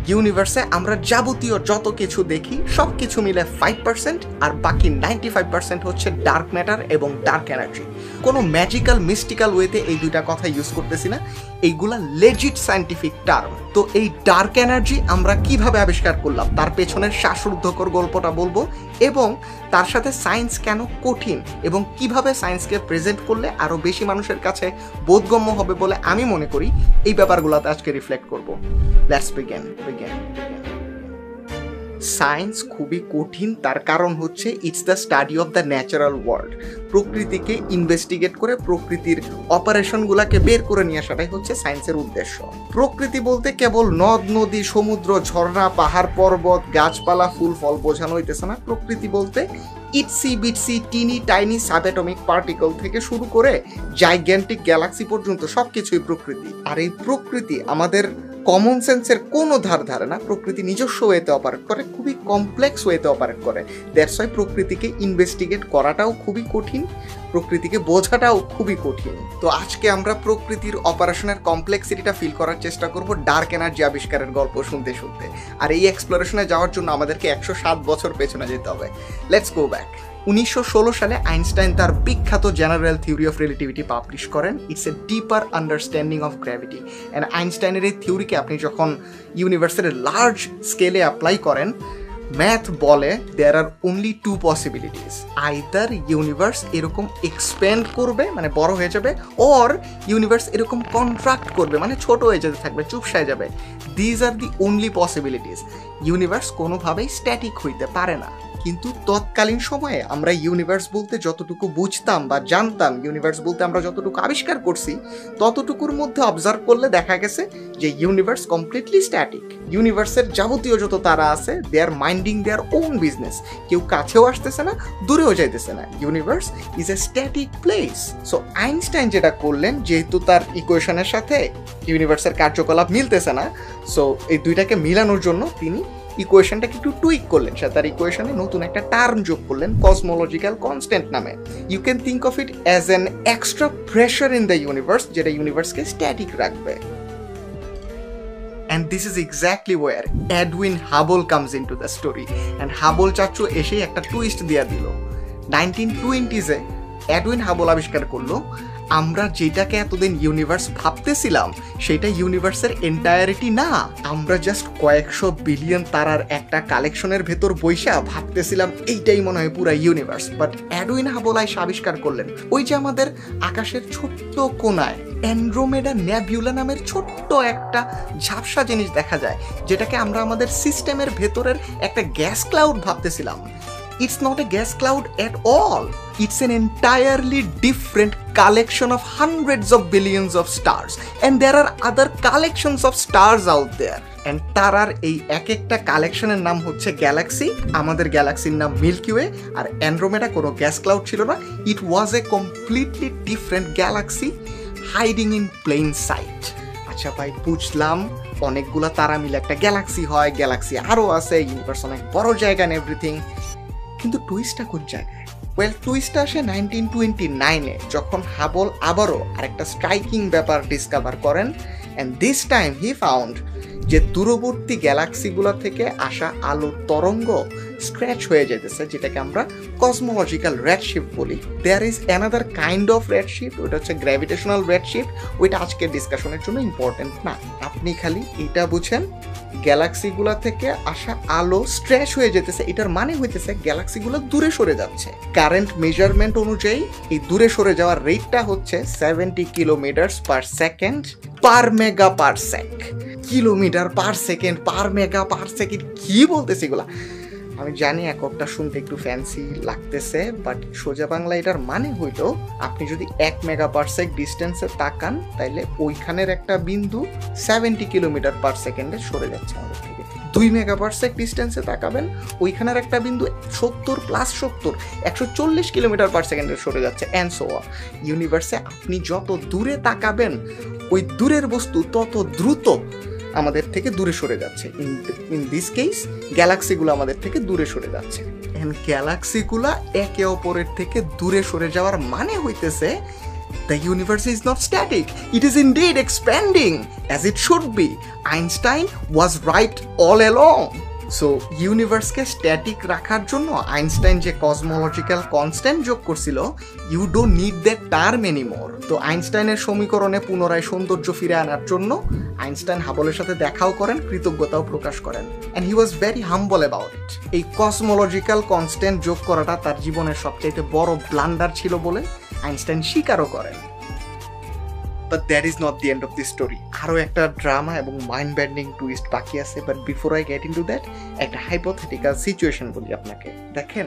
ইউনিভার্সে আমরা যাবতীয় যত কিছু দেখি সব কিছু মিলে 5%, আর বাকি 95% হচ্ছে ডার্ক ম্যাটার এবং ডার্ক এনার্জি। কোনো ম্যাজিক্যাল মিস্টিক্যাল ওয়েতে এই দুইটা কথা ইউজ করতেছি না, এইগুলা লেজিট সায়েন্টিফিক টার্ম। তো এই ডার্ক এনার্জি আমরা কিভাবে আবিষ্কার করলাম তার পেছনের শ্বাসরুদ্ধকর গল্পটা বলবো, এবং তার সাথে সায়েন্স কেন কঠিন এবং কিভাবে সায়েন্সকে প্রেজেন্ট করলে আরও বেশি মানুষের কাছে বোধগম্য হবে বলে আমি মনে করি, এই ব্যাপারগুলোতে আজকে রিফ্লেক্ট করবো। Let's begin. সায়েন্স খুবই কঠিন, তার কারণ হচ্ছে it's the study of the natural world. প্রকৃতিকে ইনভেস্টিগেট করে প্রকৃতির অপারেশনগুলোকে বের করে নিয়ে আসাটাই হচ্ছে সায়েন্সের উদ্দেশ্য। প্রকৃতি বলতে কেবল নদ নদী, সমুদ্র, ঝর্ণা, পাহাড় পর্বত, গাছপালা, ফুল ফল বোঝানো হইতেছে না। প্রকৃতি বলতে ইটসি বিটসি টিনি টাইনি সাবঅ্যাটমিক পার্টিকল থেকে শুরু করে জাইগ্যান্টিক গ্যালাক্সি পর্যন্ত সবকিছুই প্রকৃতি। আর এই প্রকৃতি আমাদের কমন সেন্সের কোনো ধারে না। প্রকৃতি নিজস্ব ওয়েতে অপারেট করে, খুবই কমপ্লেক্স ওয়েতে অপারেট করে। দ্যাটস ওয়াই প্রকৃতিকে ইনভেস্টিগেট করাটাও খুবই কঠিন, প্রকৃতিকে বোঝাটাও খুবই কঠিন। তো আজকে আমরা প্রকৃতির অপারেশনের কমপ্লেক্সিটিটা ফিল করার চেষ্টা করব ডার্ক এনার্জি আবিষ্কারের গল্প শুনতে শুনতে। আর এই এক্সপ্লোরেশনে যাওয়ার জন্য আমাদেরকে 107 বছর পেছনে যেতে হবে। Let's go back. 1916 সালে আইনস্টাইন তার বিখ্যাত general theory of relativity publish করেন। It's a deeper understanding of gravity. And আইনস্টাইনের এই থিওরিকে আপনি যখন ইউনিভার্সের লার্জ স্কেলে অ্যাপ্লাই করেন, ম্যাথ বলে there are only two possibilities. Either universe এরকম এক্সপ্যান্ড করবে, মানে বড় হয়ে যাবে, অর ইউনিভার্স এরকম কন্ট্রাক্ট করবে, মানে ছোট হয়ে যেতে থাকবে, চুপসায় যাবে। These are the only possibilities. Universe কোনোভাবেই স্ট্যাটিক হইতে পারে না। কিন্তু তৎকালীন সময়ে আমরা ইউনিভার্স বলতে যতটুকু বুঝতাম বা জানতাম, ইউনিভার্স বলতে আমরা যতটুকু আবিষ্কার করছি, ততটুকুর মধ্যে অবজার্ভ করলে দেখা গেছে যে ইউনিভার্স কমপ্লিটলি স্ট্যাটিক। ইউনিভার্সের যাবতীয় যত তারা আছে, দে আর মাইন্ডিং দেয়ার ওন বিজনেস। কেউ কাছেও আসতেছে না, দূরেও যাইতেছে না। Universe is a static place. So Einstein যেটা করলেন, যেহেতু তার ইকুয়েশনের সাথে ইউনিভার্সের কার্যকলাপ মিলতেছে না, সো এই দুইটাকে মিলানোর জন্য তিনি ইকুয়েশনটাকে একটু টুইক করলেন। সে তার ইকুয়েশনে নতুন একটা টার্ম যোগ করলেন, কসমোলজিক্যাল কনস্ট্যান্ট নামে। You can think of it as an extra pressure in the universe, যেটা ইউনিভার্সকে স্ট্যাটিক রাখবে। And this is exactly where Edwin Hubble comes into the story. And Hubble চাচু এসে একটা টুইস্ট দিয়ে দিল। 1920s-এ এডউইন হাবল আবিষ্কার করলো আমরা যেটাকে এতদিন ইউনিভার্স ভাবতেছিলাম সেটা ইউনিভার্সের এন্টায়ারিটি না। আমরা জাস্ট কয়েকশো বিলিয়ন তারার একটা কালেকশনের ভেতর বইসা ভাবতেছিলাম এইটাই মনে হয় পুরা ইউনিভার্স। বাট এডউইন হাবল আইসা আবিষ্কার করলেন ওই যে আমাদের আকাশের ছোট্ট কোনায় অ্যান্ড্রোমেডা নেবুলা নামের ছোট্ট একটা ঝাপসা জিনিস দেখা যায়, যেটাকে আমরা আমাদের সিস্টেমের ভেতরের একটা গ্যাস ক্লাউড ভাবতেছিলাম। It's not a gas cloud at all. It's an entirely different collection of hundreds of billions of stars. And there are other collections of stars out there. And তারার এই এক একটা কালেকশনের নাম হচ্ছে গ্যালাক্সি। আমাদের গ্যালাক্সির নাম মিল্কি ওয়ে। আর অ্যান্ড্রোমেডা কোনো গ্যাস ক্লাউড ছিল না। It was a completely different galaxy hiding in plain sight. আচ্ছা ভাই, বুঝলাম অনেকগুলো তারা মিলে একটা গ্যালাক্সি হয়, গ্যালাক্সি আরও আছে, ইউনিভার্স অনেক বড় জায়গা and everything. কিন্তু টুইস্টটা কোন জায়গায়? ওয়েল, টুইস্টটা আসে 1929-এ, যখন হাবল আবারও আরেকটা স্ট্রাইকিং ব্যাপার ডিসকভার করেন। And this time he found যে দূরবর্তী গ্যালাক্সিগুলো থেকে আসা আলোর তরঙ্গ স্ক্র্যাচ হয়ে যেতেছে, যেটাকে আমরা কসমোলজিক্যাল রেডশিফট বলি। There is another kind of redshift, ওইটা হচ্ছে গ্র্যাভিটেশনাল রেডশিফট। ওইটা আজকের ডিসকাশনের জন্য ইম্পর্টেন্ট না। আপনি খালি এটা বুঝেন, গ্যালাক্সিগুলো থেকে আসা আলো স্ট্রেচ হয়ে যেতেছে, এটার মানে হইতেছে গ্যালাক্সিগুলো দূরে সরে যাচ্ছে। কারেন্ট মেজারমেন্ট অনুযায়ী এই দূরে সরে যাওয়ার রেটটা হচ্ছে 70 kilometre per second per mega per sec. Kilometre per second per mega per second কি বলতেছে এগুলা? আমি জানি এককটা শুনতে একটু ফ্যান্সি লাগতেছে, বাট সোজা বাংলা এটার মানে হইল আপনি যদি 1 মেগা পার সেক ডিস্টেন্সে তাকান, তাইলে ওইখানের একটা বিন্দু 70 কিলোমিটার পার সেকেন্ডে সরে যাচ্ছে আমাদের থেকে। 2 মেগা পার সেক ডিস্টেন্সে তাকাবেন, ওইখানের একটা বিন্দু 70 প্লাস 70 140 কিলোমিটার পার সেকেন্ডে সরে যাচ্ছে। And so on. ইউনিভার্সে আপনি যত দূরে তাকাবেন, ওই দূরের বস্তু তত দ্রুত আমাদের থেকে দূরে সরে যাচ্ছে। ইন দিস কেস গ্যালাক্সিগুলো আমাদের থেকে দূরে সরে যাচ্ছে। এন্ড গ্যালাক্সিগুলা একে অপরের থেকে দূরে সরে যাওয়ার মানে হইতেছে The universe is not static, it is indeed expanding, as it should be. Einstein was right all along. So ইউনিভার্সকে স্ট্যাটিক রাখার জন্য আইনস্টাইন যে কসমোলজিক্যাল কনস্ট্যান্ট যোগ করছিল, you don't need that term anymore. তো আইনস্টাইনের সমীকরণে পুনরায় সৌন্দর্য ফিরে আনার জন্য আইনস্টাইন হাবলের সাথে দেখাও করেন, কৃতজ্ঞতাও প্রকাশ করেন, and he was very humble about it. এই কসমোলজিক্যাল কনস্ট্যান্ট যোগ করাটা তার জীবনের সবচাইতে বড় ব্লান্ডার ছিল বলে আইনস্টাইন স্বীকারও করেন। But that is not the end of this story. আরও একটা ড্রামা এবং মাইন্ড বেন্ডিং টুইস্ট বাকি আছে, but before I get into that একটা হাইপোথেটিক্যাল সিচুয়েশন বলি আপনাকে। দেখেন